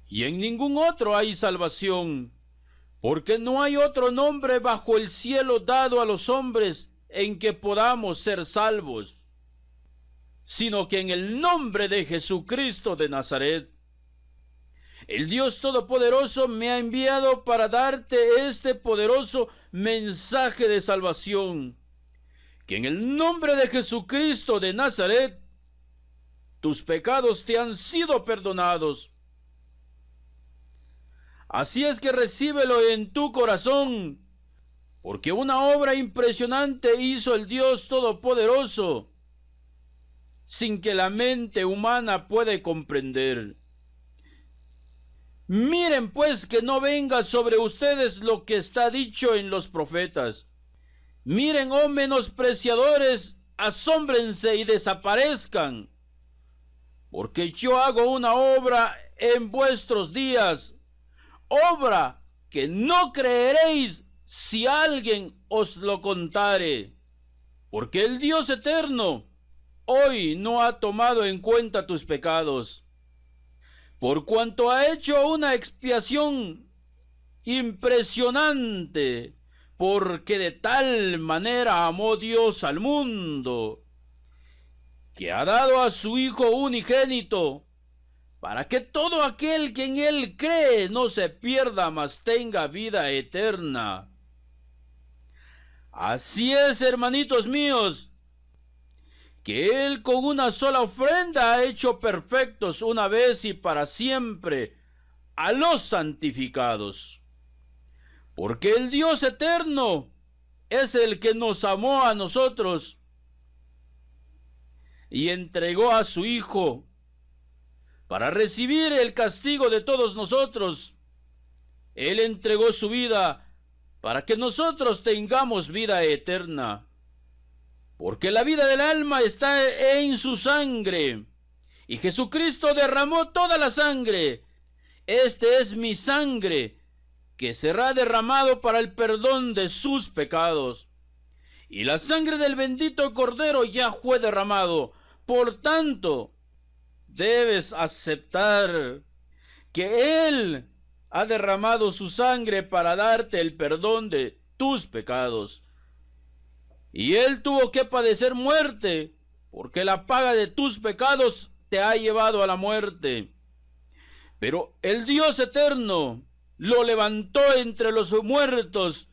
y en ningún otro hay salvación, porque no hay otro nombre bajo el cielo dado a los hombres en que podamos ser salvos, sino que en el nombre de Jesucristo de Nazaret. El Dios Todopoderoso me ha enviado para darte este poderoso mensaje de salvación, que en el nombre de Jesucristo de Nazaret, tus pecados te han sido perdonados. Así es que recíbelo en tu corazón, porque una obra impresionante hizo el Dios Todopoderoso, sin que la mente humana pueda comprender. Miren pues que no venga sobre ustedes lo que está dicho en los profetas. Miren, oh menospreciadores, asómbrense y desaparezcan, porque yo hago una obra en vuestros días, obra que no creeréis si alguien os lo contare, porque el Dios eterno hoy no ha tomado en cuenta tus pecados, por cuanto ha hecho una expiación impresionante, porque de tal manera amó Dios al mundo, que ha dado a su Hijo unigénito, para que todo aquel que en él cree no se pierda, mas tenga vida eterna. Así es, hermanitos míos, que él con una sola ofrenda ha hecho perfectos una vez y para siempre a los santificados. Porque el Dios eterno es el que nos amó a nosotros y entregó a su Hijo para recibir el castigo de todos nosotros. Él entregó su vida para que nosotros tengamos vida eterna. Porque la vida del alma está en su sangre, y Jesucristo derramó toda la sangre. Este es mi sangre, que será derramado para el perdón de sus pecados. Y la sangre del bendito Cordero ya fue derramado. Por tanto, debes aceptar que Él ha derramado su sangre para darte el perdón de tus pecados. Y Él tuvo que padecer muerte, porque la paga de tus pecados te ha llevado a la muerte. Pero el Dios eterno lo levantó entre los muertos,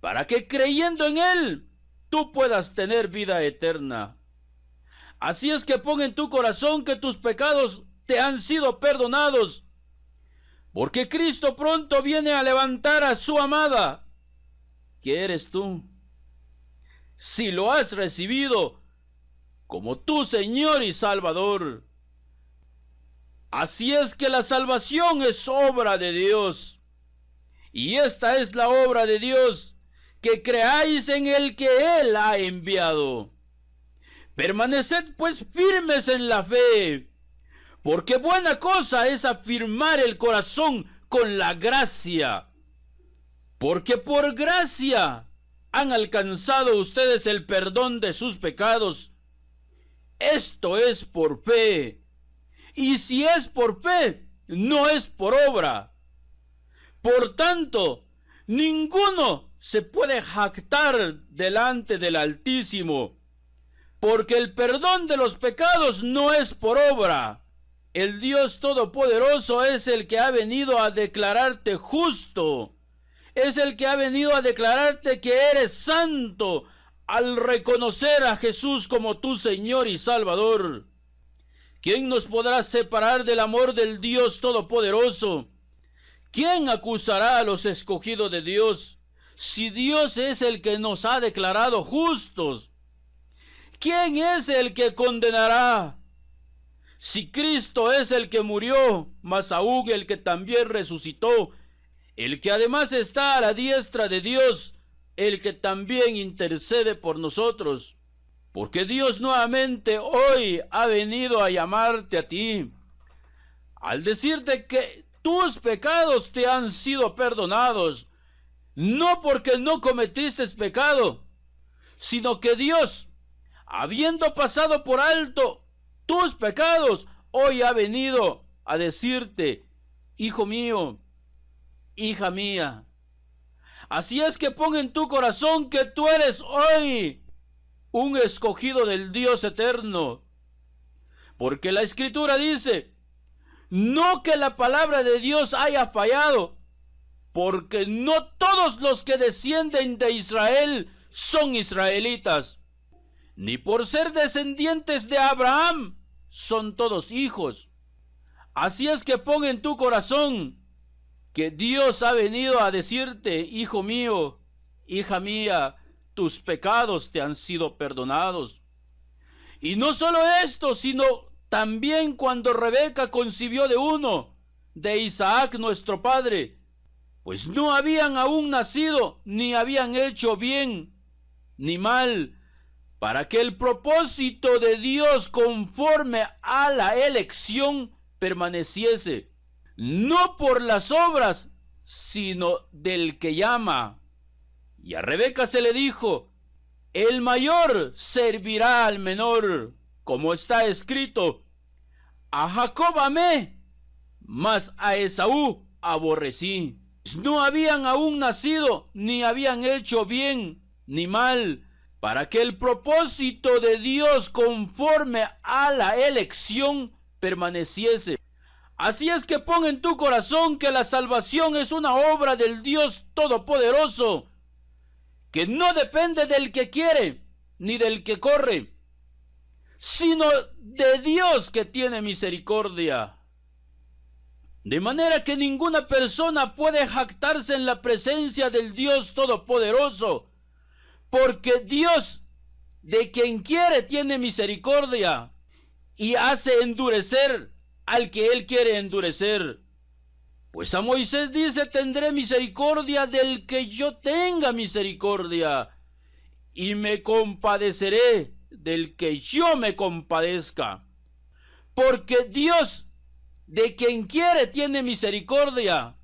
para que creyendo en Él, tú puedas tener vida eterna. Así es que pon en tu corazón que tus pecados te han sido perdonados, porque Cristo pronto viene a levantar a su amada, que eres tú, si lo has recibido como tu Señor y Salvador. Así es que la salvación es obra de Dios, y esta es la obra de Dios, que creáis en el que Él ha enviado. Permaneced pues firmes en la fe, porque buena cosa es afirmar el corazón con la gracia, porque por gracia han alcanzado ustedes el perdón de sus pecados. Esto es por fe, y si es por fe, no es por obra. Por tanto, ninguno se puede jactar delante del Altísimo, porque el perdón de los pecados no es por obra. El Dios Todopoderoso es el que ha venido a declararte justo, es el que ha venido a declararte que eres santo al reconocer a Jesús como tu Señor y Salvador. ¿Quién nos podrá separar del amor del Dios Todopoderoso? ¿Quién acusará a los escogidos de Dios, si Dios es el que nos ha declarado justos? ¿Quién es el que condenará? Si Cristo es el que murió, mas aún el que también resucitó, el que además está a la diestra de Dios, el que también intercede por nosotros. Porque Dios nuevamente hoy ha venido a llamarte a ti, al decirte que tus pecados te han sido perdonados, no porque no cometiste pecado, sino que Dios, habiendo pasado por alto tus pecados, hoy ha venido a decirte hijo mío, hija mía. Así es que pon en tu corazón que tú eres hoy un escogido del Dios eterno. Porque la Escritura dice, no que la palabra de Dios haya fallado, porque no todos los que descienden de Israel son israelitas, ni por ser descendientes de Abraham son todos hijos. Así es que pon en tu corazón que Dios ha venido a decirte, hijo mío, hija mía, tus pecados te han sido perdonados. Y no solo esto, sino también cuando Rebeca concibió de uno, de Isaac nuestro padre, pues no habían aún nacido, ni habían hecho bien ni mal, para que el propósito de Dios conforme a la elección permaneciese, no por las obras, sino del que llama. Y a Rebeca se le dijo, el mayor servirá al menor, como está escrito, a Jacob amé, mas a Esaú aborrecí. No habían aún nacido, ni habían hecho bien ni mal, para que el propósito de Dios conforme a la elección permaneciese. Así es que pon en tu corazón que la salvación es una obra del Dios Todopoderoso, que no depende del que quiere, ni del que corre, sino de Dios que tiene misericordia. De manera que ninguna persona puede jactarse en la presencia del Dios Todopoderoso, porque Dios, de quien quiere, tiene misericordia y hace endurecer al que Él quiere endurecer. Pues a Moisés dice, tendré misericordia del que yo tenga misericordia, y me compadeceré del que yo me compadezca. Porque Dios, de quien quiere, tiene misericordia,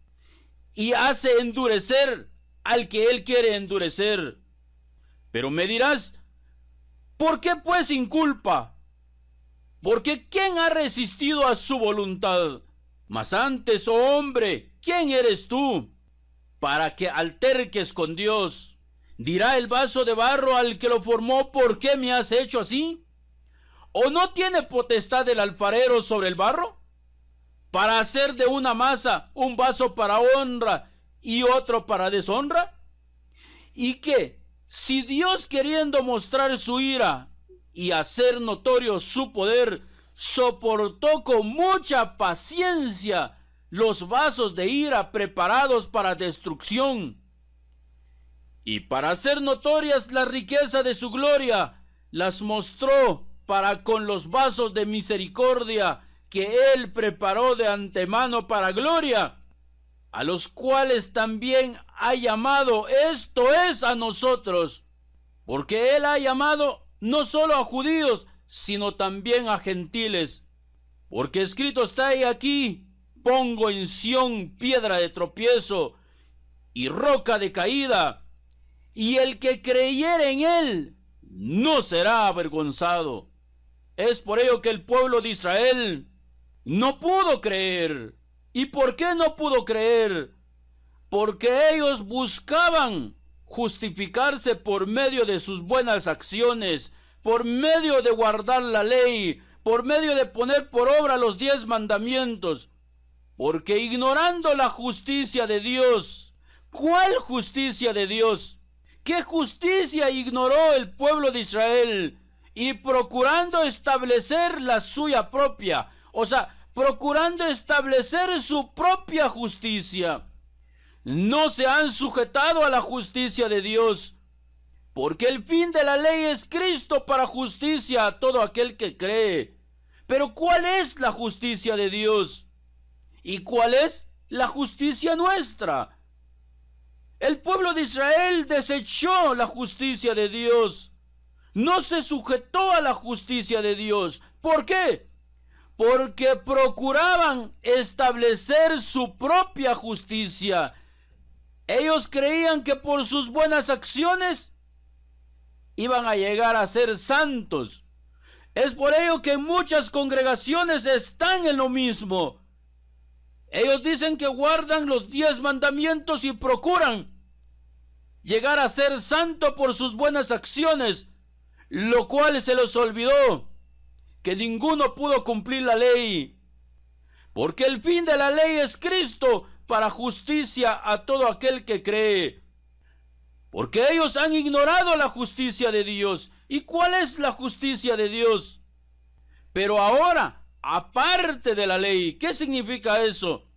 y hace endurecer al que Él quiere endurecer. Pero me dirás, ¿por qué pues inculpa? Porque ¿quién ha resistido a su voluntad? Mas antes, oh hombre, ¿quién eres tú para que alterques con Dios? ¿Dirá el vaso de barro al que lo formó, ¿por qué me has hecho así? ¿O no tiene potestad el alfarero sobre el barro, para hacer de una masa un vaso para honra y otro para deshonra? ¿Y qué? Si Dios, queriendo mostrar su ira y hacer notorio su poder, soportó con mucha paciencia los vasos de ira preparados para destrucción, y para hacer notorias la riqueza de su gloria, las mostró para con los vasos de misericordia que Él preparó de antemano para gloria, a los cuales también ha llamado, esto es, a nosotros, porque Él ha llamado no solo a judíos, sino también a gentiles. Porque escrito está ahí aquí, pongo en Sión piedra de tropiezo y roca de caída, y el que creyere en Él no será avergonzado. Es por ello que el pueblo de Israel no pudo creer. ¿Y por qué no pudo creer? Porque ellos buscaban justificarse por medio de sus buenas acciones, por medio de guardar la ley, por medio de poner por obra los 10 mandamientos, porque ignorando la justicia de Dios. ¿Cuál justicia de Dios? ¿Qué justicia ignoró el pueblo de Israel? Y procurando establecer la suya propia, o sea, procurando establecer su propia justicia, no se han sujetado a la justicia de Dios, porque el fin de la ley es Cristo para justicia a todo aquel que cree. Pero ¿cuál es la justicia de Dios? ¿Y cuál es la justicia nuestra? El pueblo de Israel desechó la justicia de Dios, no se sujetó a la justicia de Dios. ¿Por qué? Porque procuraban establecer su propia justicia. Ellos creían que por sus buenas acciones iban a llegar a ser santos. Es por ello que muchas congregaciones están en lo mismo. Ellos dicen que guardan los 10 mandamientos y procuran llegar a ser santo por sus buenas acciones, lo cual se les olvidó que ninguno pudo cumplir la ley, porque el fin de la ley es Cristo para justicia a todo aquel que cree. Porque ellos han ignorado la justicia de Dios. ¿Y cuál es la justicia de Dios? Pero ahora, aparte de la ley, ¿qué significa eso?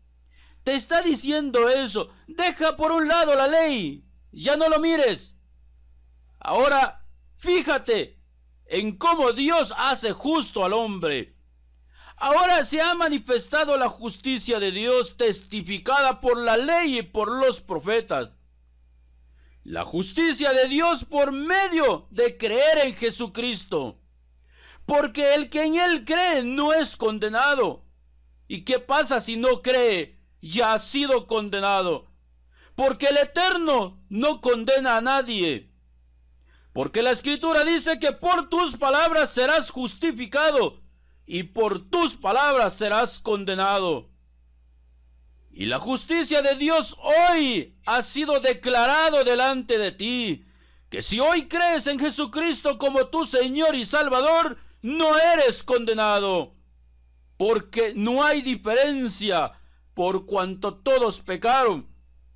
Te está diciendo eso. Deja por un lado la ley, ya no lo mires. Ahora, fíjate en cómo Dios hace justo al hombre. Ahora se ha manifestado la justicia de Dios testificada por la ley y por los profetas. La justicia de Dios por medio de creer en Jesucristo. Porque el que en Él cree no es condenado. ¿Y qué pasa si no cree? Ya ha sido condenado. Porque el Eterno no condena a nadie. Porque la Escritura dice que por tus palabras serás justificado y por tus palabras serás condenado. Y la justicia de Dios hoy ha sido declarado delante de ti, que si hoy crees en Jesucristo como tu Señor y Salvador, no eres condenado, porque no hay diferencia, por cuanto todos pecaron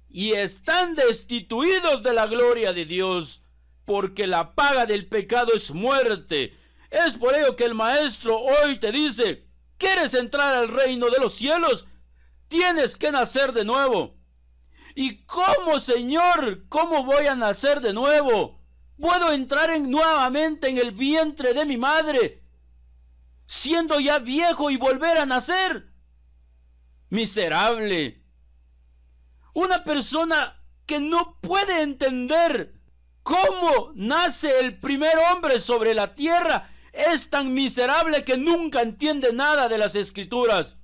y están destituidos de la gloria de Dios, porque la paga del pecado es muerte. Es por ello que el Maestro hoy te dice: ¿quieres entrar al reino de los cielos? Tienes que nacer de nuevo. ¿Y cómo, Señor? ¿Cómo voy a nacer de nuevo? ¿Puedo entrar nuevamente en el vientre de mi madre, siendo ya viejo, y volver a nacer? Miserable. Una persona que no puede entender cómo nace el primer hombre sobre la tierra es tan miserable que nunca entiende nada de las Escrituras.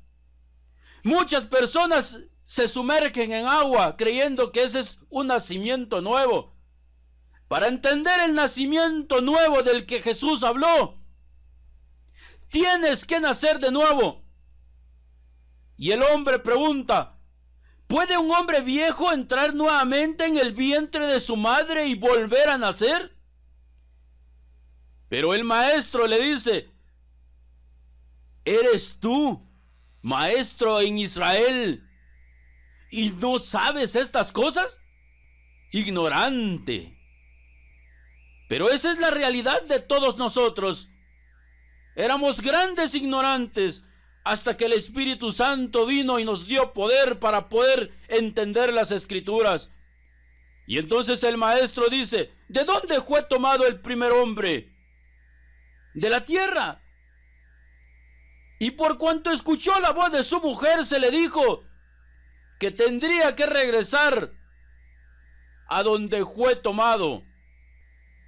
Muchas personas se sumergen en agua creyendo que ese es un nacimiento nuevo. Para entender el nacimiento nuevo del que Jesús habló, tienes que nacer de nuevo. Y el hombre pregunta: ¿puede un hombre viejo entrar nuevamente en el vientre de su madre y volver a nacer? Pero el Maestro le dice: ¿eres tú maestro en Israel y no sabes estas cosas? Ignorante. Pero esa es la realidad de todos nosotros. Éramos grandes ignorantes hasta que el Espíritu Santo vino y nos dio poder para poder entender las Escrituras. Y entonces el Maestro dice: ¿de dónde fue tomado el primer hombre? De la tierra. Y por cuanto escuchó la voz de su mujer, se le dijo que tendría que regresar a donde fue tomado.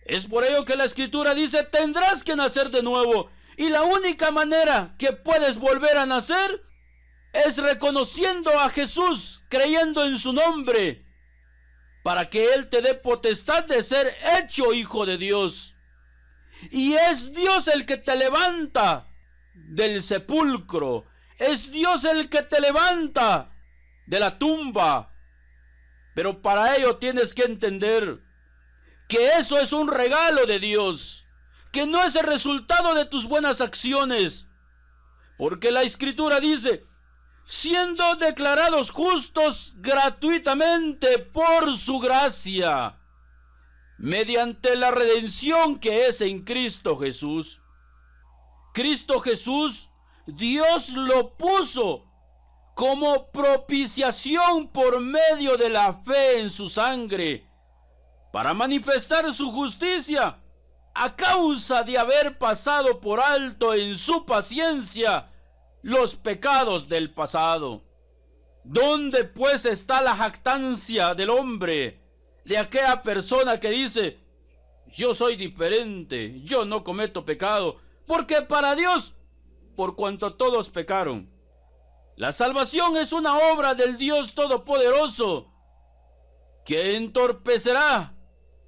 Es por ello que la Escritura dice: tendrás que nacer de nuevo. Y la única manera que puedes volver a nacer es reconociendo a Jesús, creyendo en su nombre, para que Él te dé potestad de ser hecho hijo de Dios. Y es Dios el que te levanta del sepulcro. Es Dios el que te levanta de la tumba. Pero para ello tienes que entender que eso es un regalo de Dios, que no es el resultado de tus buenas acciones. Porque la Escritura dice: siendo declarados justos gratuitamente por su gracia, mediante la redención que es en Cristo Jesús. Cristo Jesús, Dios lo puso como propiciación por medio de la fe en su sangre, para manifestar su justicia, a causa de haber pasado por alto en su paciencia los pecados del pasado. ¿Dónde pues está la jactancia del hombre, de aquella persona que dice: yo soy diferente, yo no cometo pecado? Porque para Dios, por cuanto todos pecaron, la salvación es una obra del Dios Todopoderoso, que entorpecerá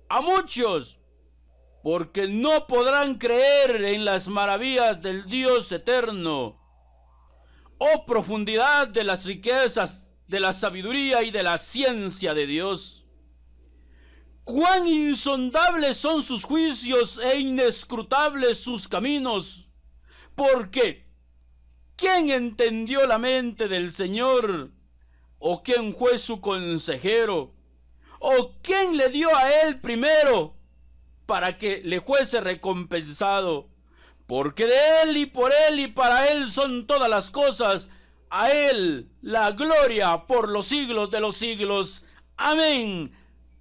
a muchos, porque no podrán creer en las maravillas del Dios eterno. Oh profundidad de las riquezas, de la sabiduría y de la ciencia de Dios. Cuán insondables son sus juicios e inescrutables sus caminos. Porque, ¿quién entendió la mente del Señor? ¿O quién fue su consejero? ¿O quién le dio a él primero para que le fuese recompensado? Porque de él y por él y para él son todas las cosas. A él la gloria por los siglos de los siglos. Amén.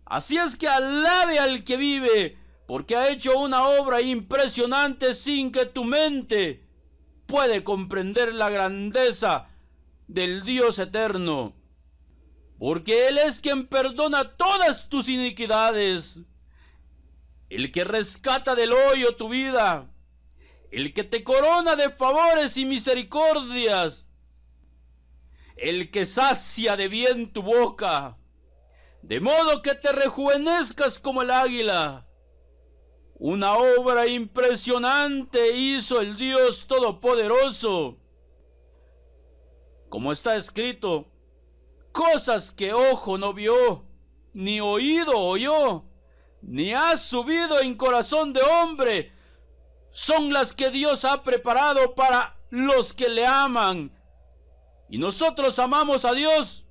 Así es que alabe al que vive, porque ha hecho una obra impresionante sin que tu mente puede comprender la grandeza del Dios eterno. Porque Él es quien perdona todas tus iniquidades, el que rescata del hoyo tu vida, el que te corona de favores y misericordias, el que sacia de bien tu boca, de modo que te rejuvenezcas como el águila. Una obra impresionante hizo el Dios Todopoderoso. Como está escrito, cosas que ojo no vio, ni oído oyó, ni ha subido en corazón de hombre, son las que Dios ha preparado para los que le aman. Y nosotros amamos a Dios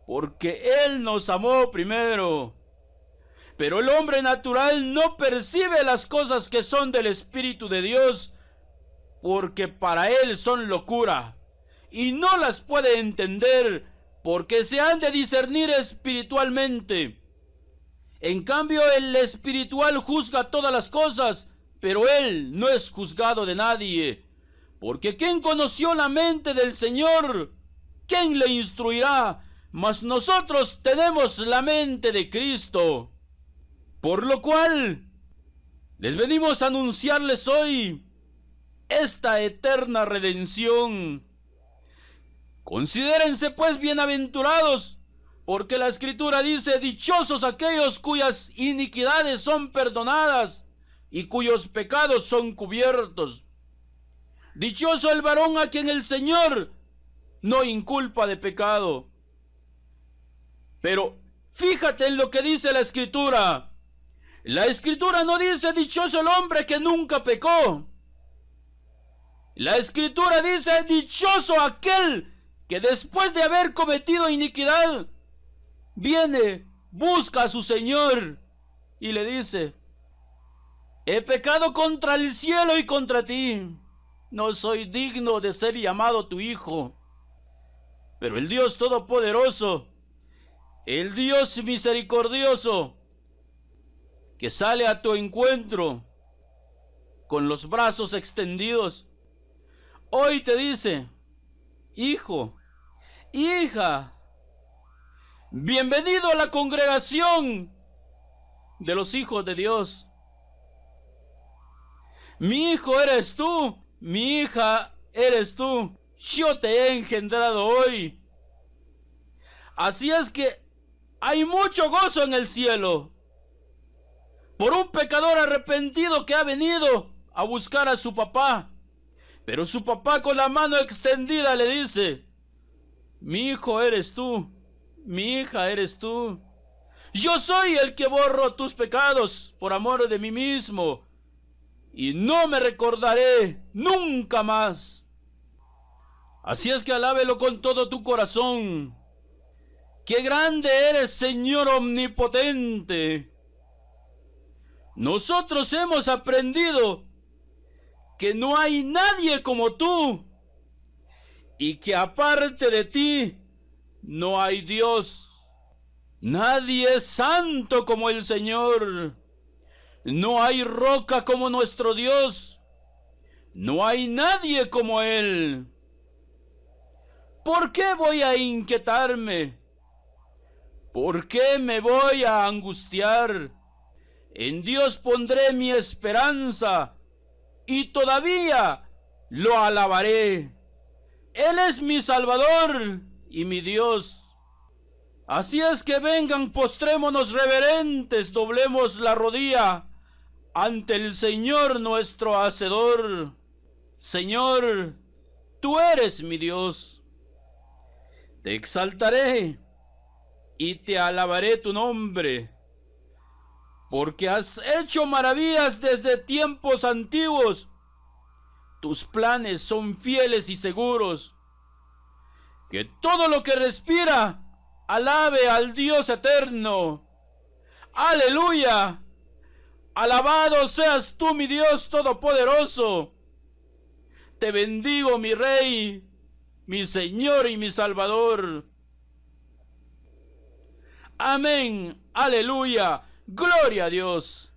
porque Él nos amó primero. Pero el hombre natural no percibe las cosas que son del Espíritu de Dios, porque para él son locura, y no las puede entender, porque se han de discernir espiritualmente. En cambio, el espiritual juzga todas las cosas, pero él no es juzgado de nadie. Porque ¿quién conoció la mente del Señor? ¿Quién le instruirá? Mas nosotros tenemos la mente de Cristo. Por lo cual, les venimos a anunciarles hoy esta eterna redención. Considérense pues bienaventurados, porque la Escritura dice: dichosos aquellos cuyas iniquidades son perdonadas y cuyos pecados son cubiertos. Dichoso el varón a quien el Señor no inculpa de pecado. Pero fíjate en lo que dice la Escritura. La Escritura no dice dichoso el hombre que nunca pecó. La Escritura dice dichoso aquel que después de haber cometido iniquidad viene, busca a su Señor y le dice: he pecado contra el cielo y contra ti, no soy digno de ser llamado tu hijo. Pero el Dios Todopoderoso, el Dios misericordioso, que sale a tu encuentro con los brazos extendidos, hoy te dice: hijo, hija, bienvenido a la congregación de los hijos de Dios. Mi hijo eres tú, mi hija eres tú. Yo te he engendrado hoy. Así es que hay mucho gozo en el cielo por un pecador arrepentido que ha venido a buscar a su papá. Pero su papá, con la mano extendida, le dice: mi hijo eres tú, mi hija eres tú. Yo soy el que borro tus pecados por amor de mí mismo, y no me recordaré nunca más. Así es que alábelo con todo tu corazón. ¡Qué grande eres, Señor omnipotente! Nosotros hemos aprendido que no hay nadie como tú, y que aparte de ti no hay Dios. Nadie es santo como el Señor. No hay roca como nuestro Dios. No hay nadie como Él. ¿Por qué voy a inquietarme? ¿Por qué me voy a angustiar? En Dios pondré mi esperanza, y todavía lo alabaré. Él es mi Salvador y mi Dios. Así es que vengan, postrémonos reverentes, doblemos la rodilla ante el Señor nuestro Hacedor. Señor, tú eres mi Dios. Te exaltaré y te alabaré tu nombre, porque has hecho maravillas desde tiempos antiguos. Tus planes son fieles y seguros. Que todo lo que respira alabe al Dios eterno. Aleluya. Alabado seas tú, mi Dios todopoderoso. Te bendigo, mi Rey, mi Señor y mi Salvador. Amén. Aleluya. Gloria a Dios.